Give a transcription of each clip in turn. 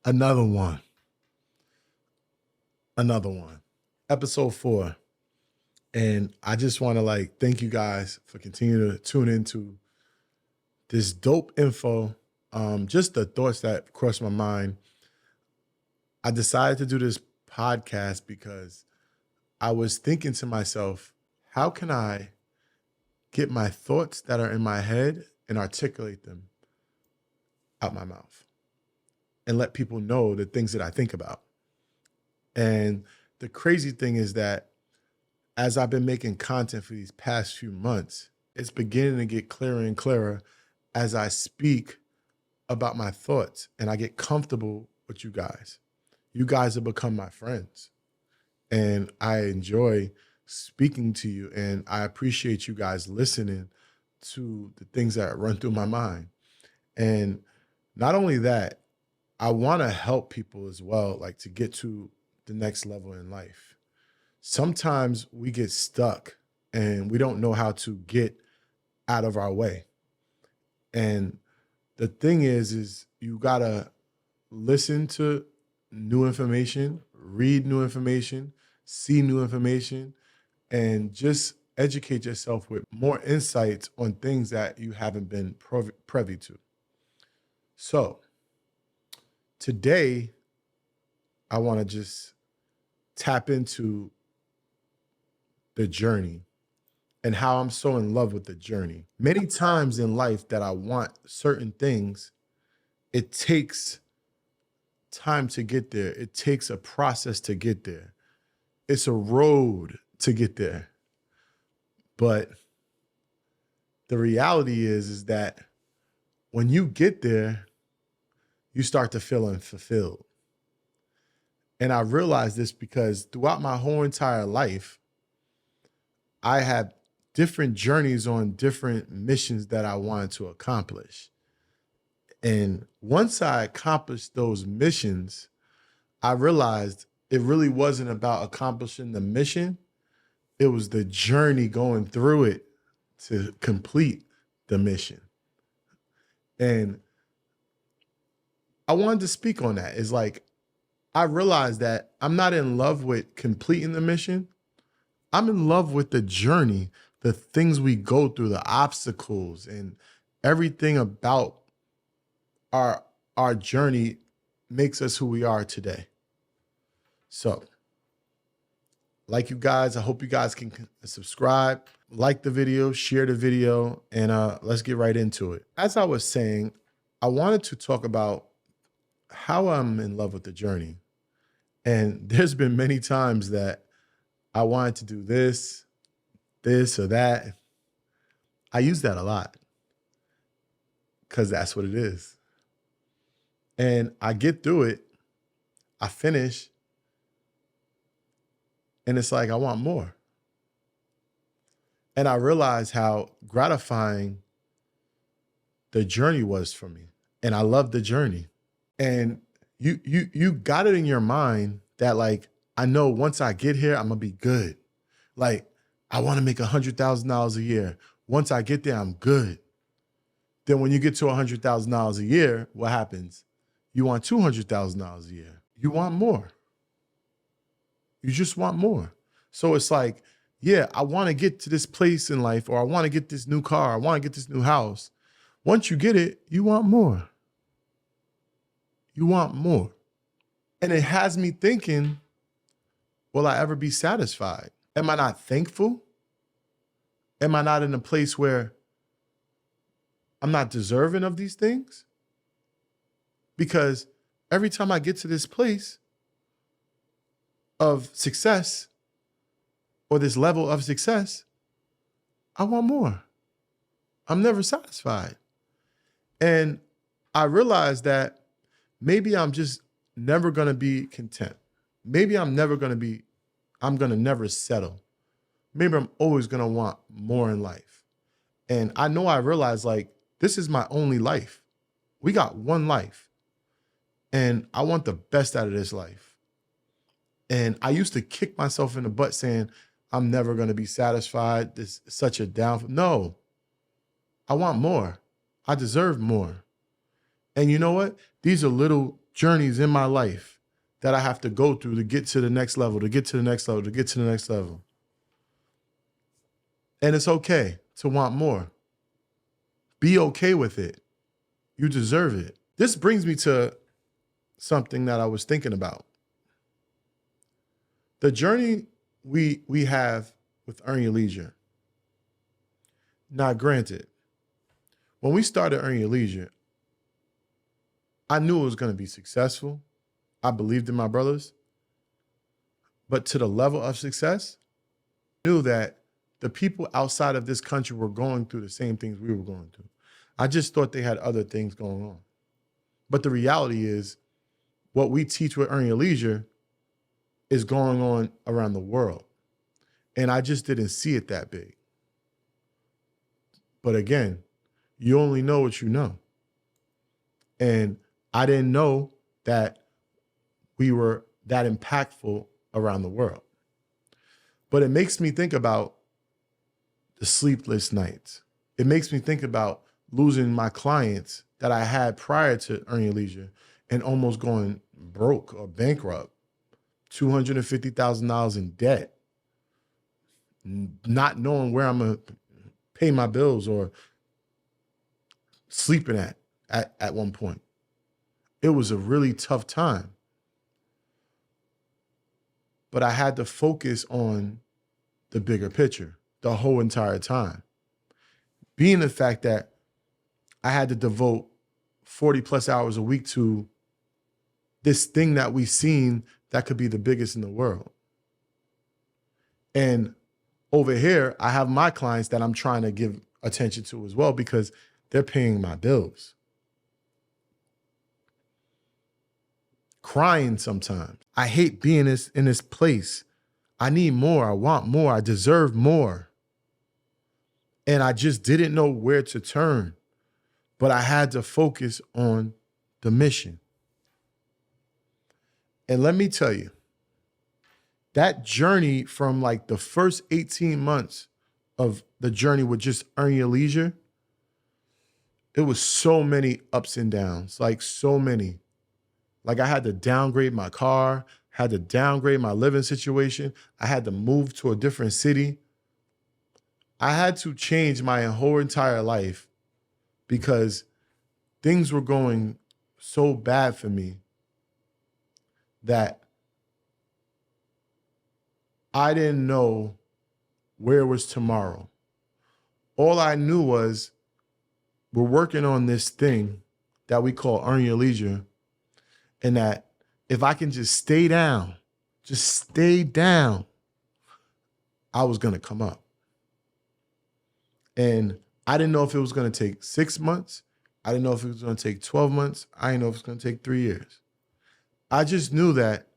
Another one. Episode 4. And I just want to thank you guys for continuing to tune into this dope info. Just the thoughts that crossed my mind. I decided to do this podcast because I was thinking to myself, how can I get my thoughts that are in my head and articulate them out my mouth and let people know the things that I think about? And the crazy thing is that as I've been making content for these past few months, it's beginning to get clearer and clearer as I speak about my thoughts and I get comfortable with you guys. You guys have become my friends and I enjoy speaking to you and I appreciate you guys listening to the things that run through my mind. And not only that, I want to help people as well, to get to the next level in life. Sometimes we get stuck and we don't know how to get out of our way. And the thing is you gotta listen to new information, read new information, see new information, and just educate yourself with more insights on things that you haven't been privy to. So today, I want to just tap into the journey and how I'm so in love with the journey. Many times in life that I want certain things, it takes time to get there. It takes a process to get there. It's a road to get there. But the reality is that when you get there, you start to feel unfulfilled. And I realized this because throughout my whole entire life, I had different journeys on different missions that I wanted to accomplish. And once I accomplished those missions, I realized it really wasn't about accomplishing the mission. It was the journey going through it to complete the mission. And I wanted to speak on that. It's I realized that I'm not in love with completing the mission. I'm in love with the journey, the things we go through, the obstacles, and everything about our journey makes us who we are today. So, you guys, I hope you guys can subscribe, like the video, share the video, and let's get right into it. As I was saying, I wanted to talk about how I'm in love with the journey. And there's been many times that I wanted to do this or that. I use that a lot because that's what it is. And I get through it, I finish, and it's I want more. And I realized how gratifying the journey was for me. And I love the journey. And you got it in your mind that I know once I get here, I'm gonna be good. I wanna make $100,000 a year. Once I get there, I'm good. Then when you get to $100,000 a year, what happens? You want $200,000 a year. You want more. You just want more. So it's yeah, I wanna get to this place in life, or I wanna get this new car, I wanna get this new house. Once you get it, you want more. You want more. And it has me thinking, will I ever be satisfied? Am I not thankful? Am I not in a place where I'm not deserving of these things? Because every time I get to this place of success or this level of success, I want more. I'm never satisfied. And I realized that maybe I'm just never gonna be content. Maybe I'm gonna never settle. Maybe I'm always gonna want more in life. And I know I realized this is my only life. We got one life. And I want the best out of this life. And I used to kick myself in the butt saying, I'm never gonna be satisfied. This is such a downfall. No, I want more. I deserve more. And you know what? These are little journeys in my life that I have to go through to get to the next level, to get to the next level, to get to the next level. And it's okay to want more. Be okay with it. You deserve it. This brings me to something that I was thinking about. The journey we have with Earn Your Leisure. Now, granted, when we started Earn Your Leisure, I knew it was going to be successful. I believed in my brothers. But to the level of success, I knew that the people outside of this country were going through the same things we were going through. I just thought they had other things going on. But the reality is, what we teach with Earn Your Leisure is going on around the world. And I just didn't see it that big. But again, you only know what you know. And I didn't know that we were that impactful around the world. But it makes me think about the sleepless nights. It makes me think about losing my clients that I had prior to Earn Your Leisure and almost going broke or bankrupt, $250,000 in debt, not knowing where I'm going to pay my bills or sleeping at one point. It was a really tough time. But I had to focus on the bigger picture the whole entire time. Being the fact that I had to devote 40 plus hours a week to this thing that we've seen that could be the biggest in the world. And over here, I have my clients that I'm trying to give attention to as well because they're paying my bills. Crying sometimes. I hate being in this place. I need more. I want more. I deserve more. And I just didn't know where to turn. But I had to focus on the mission. And let me tell you, that journey from like the first 18 months of the journey with just Earn Your Leisure, it was so many ups and downs, like so many. Like I had to downgrade my car, had to downgrade my living situation. I had to move to a different city. I had to change my whole entire life because things were going so bad for me that I didn't know where was tomorrow. All I knew was we're working on this thing that we call Earn Your Leisure, and that if I can just stay down, I was going to come up. And I didn't know if it was going to take 6 months. I didn't know if it was going to take 12 months. I didn't know if it was going to take 3 years. I just knew that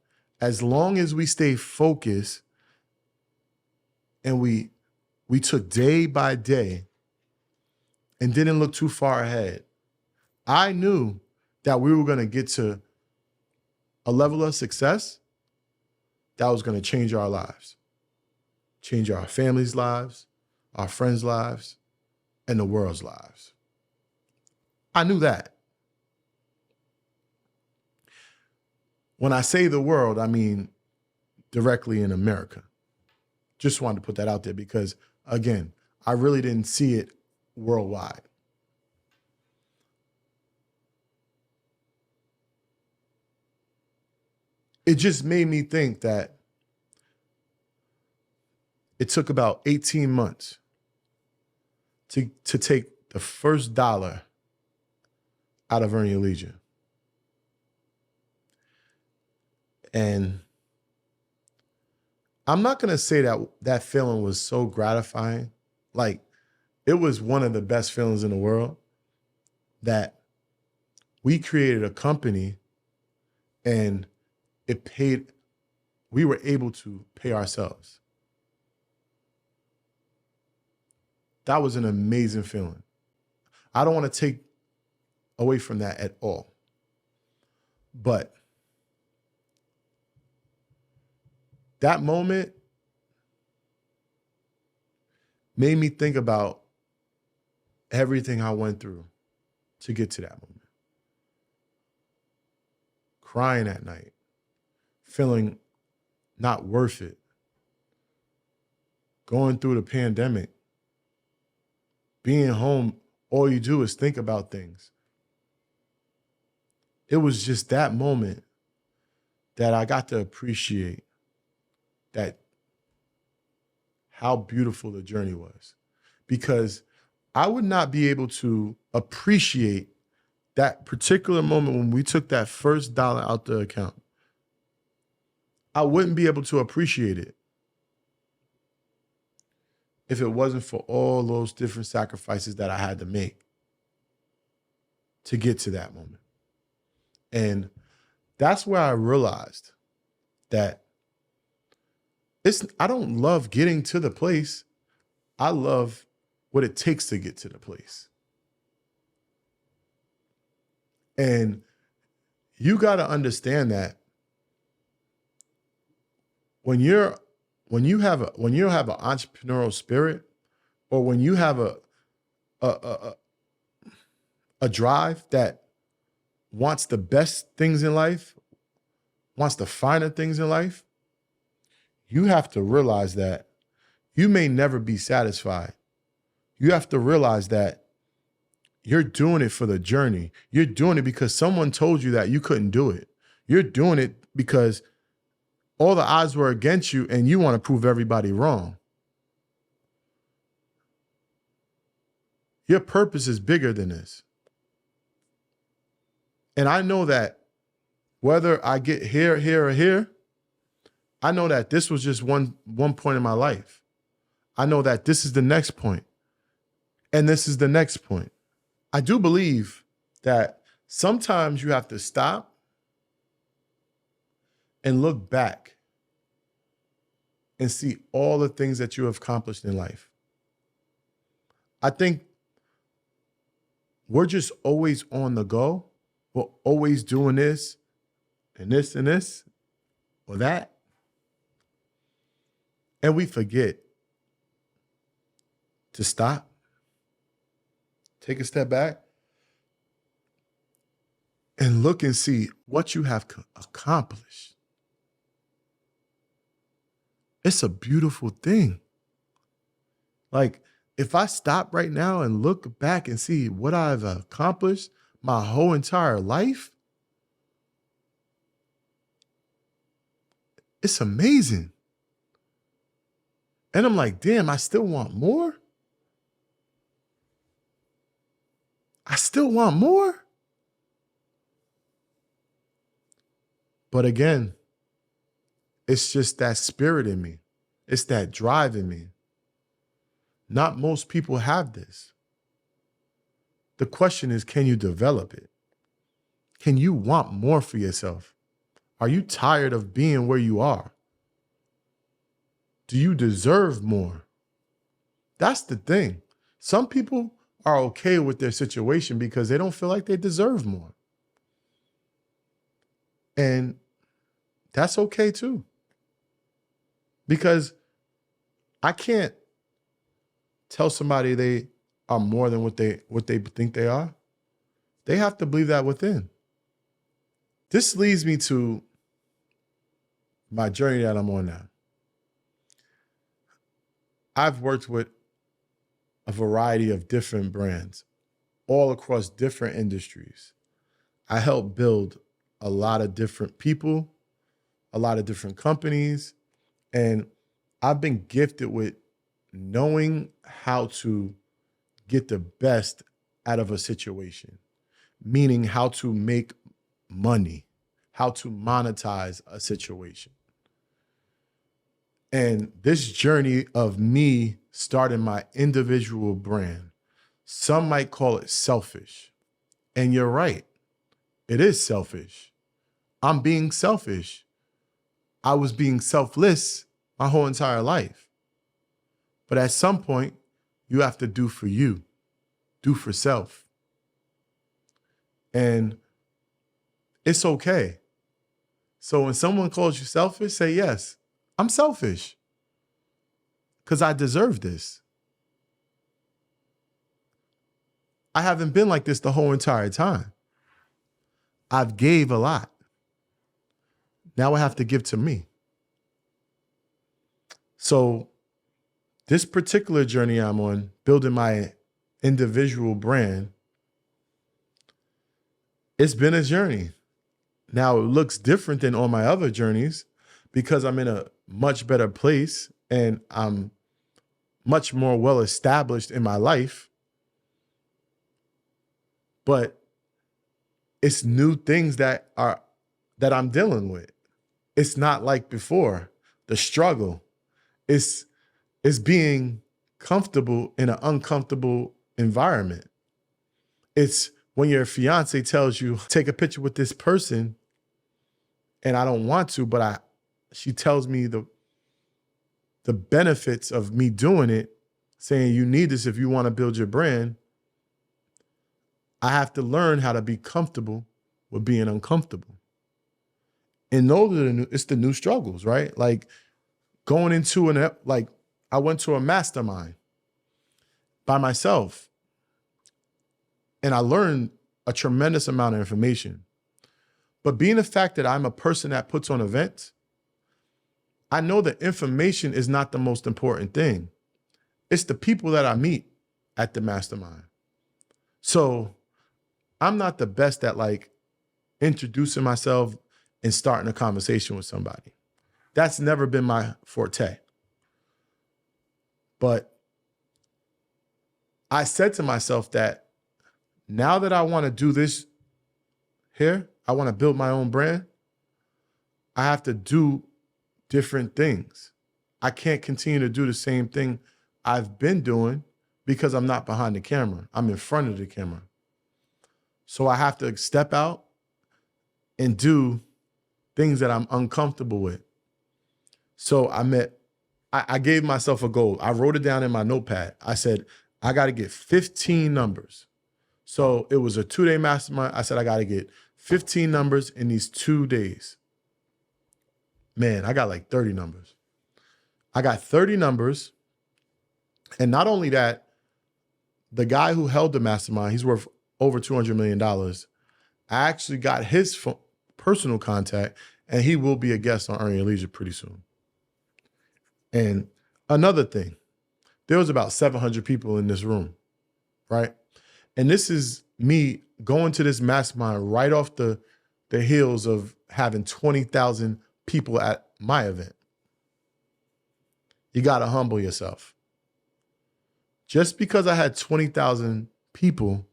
as long as we stay focused and we took day by day and didn't look too far ahead, I knew that we were going to get to a level of success that was going to change our lives, change our families' lives, our friends' lives, and the world's lives. I knew that. When I say the world, I mean directly in America. Just wanted to put that out there because, again, I really didn't see it worldwide. It just made me think that it took about 18 months to take the first dollar out of Earn Your Leisure. And I'm not going to say that that feeling was so gratifying. Like, it was one of the best feelings in the world that we created a company and we were able to pay ourselves. That was an amazing feeling. I don't want to take away from that at all. But that moment made me think about everything I went through to get to that moment. crying at night, feeling not worth it, going through the pandemic, being home, all you do is think about things. It was just that moment that I got to appreciate that how beautiful the journey was, because I would not be able to appreciate that particular moment when we took that first dollar out the account. I wouldn't be able to appreciate it if it wasn't for all those different sacrifices that I had to make to get to that moment. And that's where I realized that I don't love getting to the place. I love what it takes to get to the place. And you got to understand that when you have an entrepreneurial spirit, or when you have a drive that wants the best things in life, wants the finer things in life, you have to realize that you may never be satisfied. You have to realize that you're doing it for the journey. You're doing it because someone told you that you couldn't do it. You're doing it because all the odds were against you and you want to prove everybody wrong. Your purpose is bigger than this. And I know that whether I get here, or here, I know that this was just one point in my life. I know that this is the next point, and this is the next point. I do believe that sometimes you have to stop and look back and see all the things that you have accomplished in life. I think we're just always on the go. We're always doing this and this and this or that. And we forget to stop, take a step back, and look and see what you have accomplished. It's a beautiful thing. Like, if I stop right now and look back and see what I've accomplished my whole entire life, it's amazing. And I'm like, damn, I still want more? I still want more? But again, it's just that spirit in me. It's that drive in me. Not most people have this. The question is, can you develop it? Can you want more for yourself? Are you tired of being where you are? Do you deserve more? That's the thing. Some people are okay with their situation because they don't feel like they deserve more. And that's okay too. Because I can't tell somebody they are more than what they think they are. They have to believe that within. This leads me to my journey that I'm on now. I've worked with a variety of different brands all across different industries. I helped build a lot of different people, a lot of different companies, and I've been gifted with knowing how to get the best out of a situation, meaning how to make money, how to monetize a situation. And this journey of me starting my individual brand, some might call it selfish. And you're right, it is selfish. I'm being selfish. I was being selfless my whole entire life. But at some point, you have to do for you, do for self. And it's okay. So when someone calls you selfish, say, yes, I'm selfish because I deserve this. I haven't been like this the whole entire time. I've gave a lot. Now I have to give to me. So this particular journey I'm on, building my individual brand, it's been a journey. Now it looks different than all my other journeys because I'm in a much better place and I'm much more well established in my life. But it's new things that I'm dealing with. It's not like before. The struggle is being comfortable in an uncomfortable environment. It's when your fiance tells you, take a picture with this person, and I don't want to, but she tells me the benefits of me doing it, saying you need this if you want to build your brand. I have to learn how to be comfortable with being uncomfortable. And it's the new struggles, right? Like going into I went to a mastermind by myself and I learned a tremendous amount of information. But being the fact that I'm a person that puts on events, I know that information is not the most important thing. It's the people that I meet at the mastermind. So I'm not the best at like introducing myself and starting a conversation with somebody. That's never been my forte. But I said to myself that now that I want to do this here, I want to build my own brand, I have to do different things. I can't continue to do the same thing I've been doing because I'm not behind the camera. I'm in front of the camera. So I have to step out and do things that I'm uncomfortable with. So I gave myself a goal. I wrote it down in my notepad. I said, I got to get 15 numbers. So it was a 2-day mastermind. I said, I got to get 15 numbers in these 2 days. Man, I got like 30 numbers. I got 30 numbers. And not only that, the guy who held the mastermind, he's worth over $200 million. I actually got his personal contact, and he will be a guest on Earn Your Leisure pretty soon. And another thing, there was about 700 people in this room, right? And this is me going to this mastermind right off the heels of having 20,000 people at my event. You got to humble yourself. Just because I had 20,000 people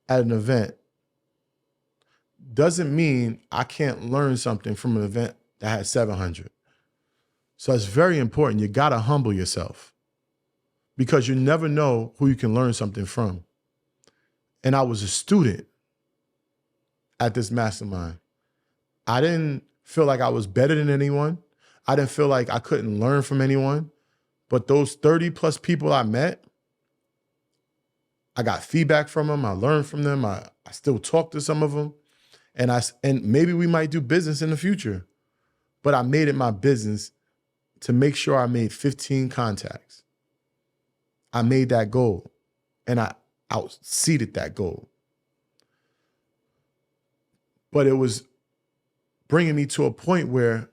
at an event doesn't mean I can't learn something from an event that had 700. So it's very important. You got to humble yourself because you never know who you can learn something from. And I was a student at this mastermind. I didn't feel like I was better than anyone. I didn't feel like I couldn't learn from anyone. But those 30 plus people I met, I got feedback from them. I learned from them. I still talk to some of them. And maybe we might do business in the future. But I made it my business to make sure I made 15 contacts. I made that goal and I outseated that goal. But it was bringing me to a point where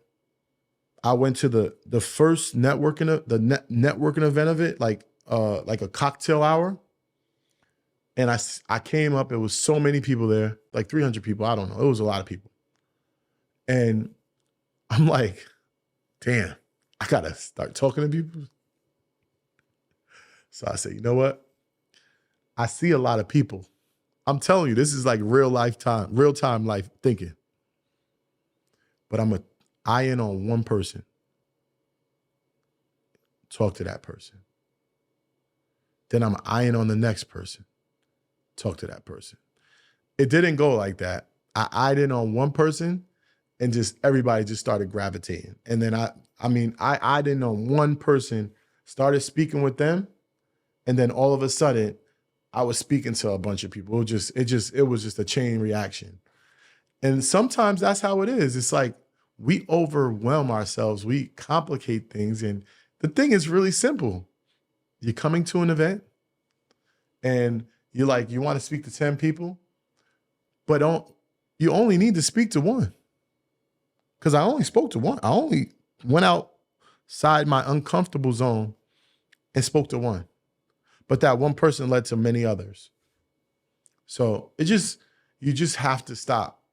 I went to the first networking event of it, like a cocktail hour. And I came up, it was so many people there, like 300 people, I don't know. It was a lot of people. And I'm like, damn, I gotta start talking to people. So I said, you know what? I see a lot of people. I'm telling you, this is like real time life thinking. But I'm gonna eye in on one person. Talk to that person. Then I'm eyeing on the next person. Talk to that person. It didn't go like that. I eyed in on one person and just everybody just started gravitating. And then I eyed in on one person, started speaking with them, and then all of a sudden I was speaking to a bunch of people. It was just a chain reaction. And sometimes that's how it is. It's like we overwhelm ourselves, we complicate things, and the thing is really simple. You're coming to an event and you want to speak to 10 people, but you only need to speak to one. Because I only spoke to one. I only went outside my uncomfortable zone and spoke to one. But that one person led to many others. So you just have to stop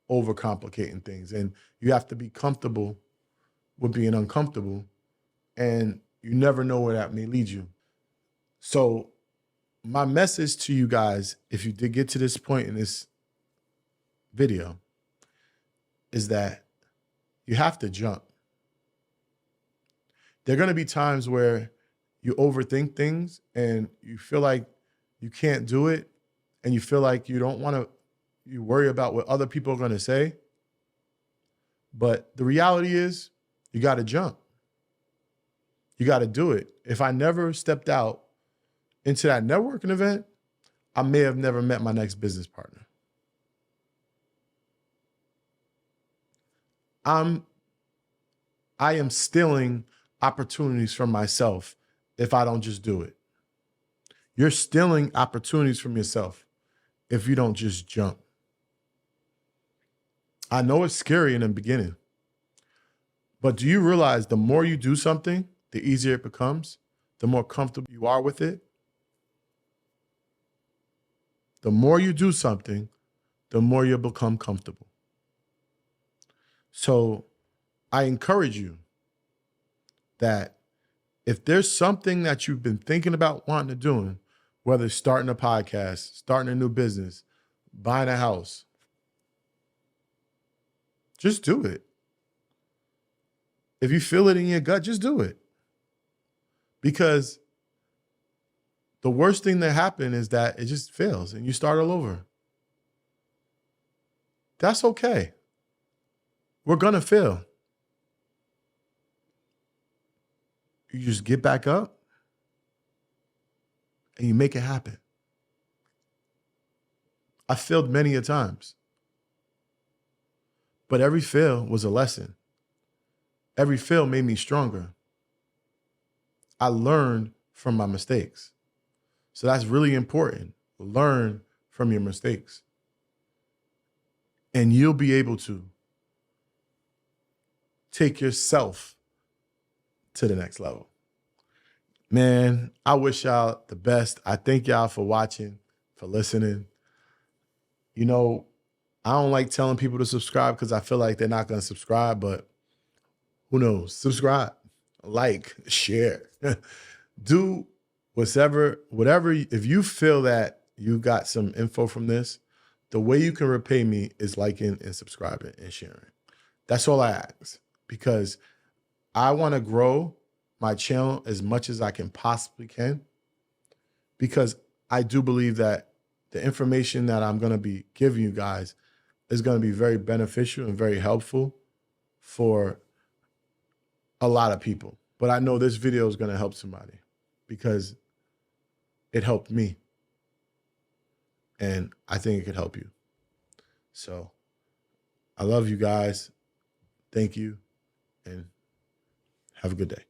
overcomplicating things, and you have to be comfortable with being uncomfortable, and you never know where that may lead you. So my message to you guys, if you did get to this point in this video, is that you have to jump. There are going to be times where you overthink things and you feel like you can't do it, and you feel like you don't want to, you worry about what other people are going to say. But the reality is you got to jump. You got to do it. If I never stepped out into that networking event, I may have never met my next business partner. I am stealing opportunities from myself if I don't just do it. You're stealing opportunities from yourself if you don't just jump. I know it's scary in the beginning, but do you realize the more you do something, the easier it becomes, the more comfortable you are with it? The more you do something, the more you'll become comfortable. So I encourage you that if there's something that you've been thinking about wanting to do, whether it's starting a podcast, starting a new business, buying a house, just do it. If you feel it in your gut, just do it. Because the worst thing that happens is that it just fails and you start all over. That's okay. We're gonna fail. You just get back up and you make it happen. I failed many a times, but every fail was a lesson. Every fail made me stronger. I learned from my mistakes. So that's really important. Learn from your mistakes. And you'll be able to take yourself to the next level. Man, I wish y'all the best. I thank y'all for watching, for listening. You know, I don't like telling people to subscribe because I feel like they're not going to subscribe, but who knows? Subscribe, like, share. Do whatever, if you feel that you got some info from this, the way you can repay me is liking and subscribing and sharing. That's all I ask, because I want to grow my channel as much as I can possibly can, because I do believe that the information that I'm going to be giving you guys is going to be very beneficial and very helpful for a lot of people. But I know this video is going to help somebody because it helped me. And I think it could help you. So I love you guys. Thank you. And have a good day.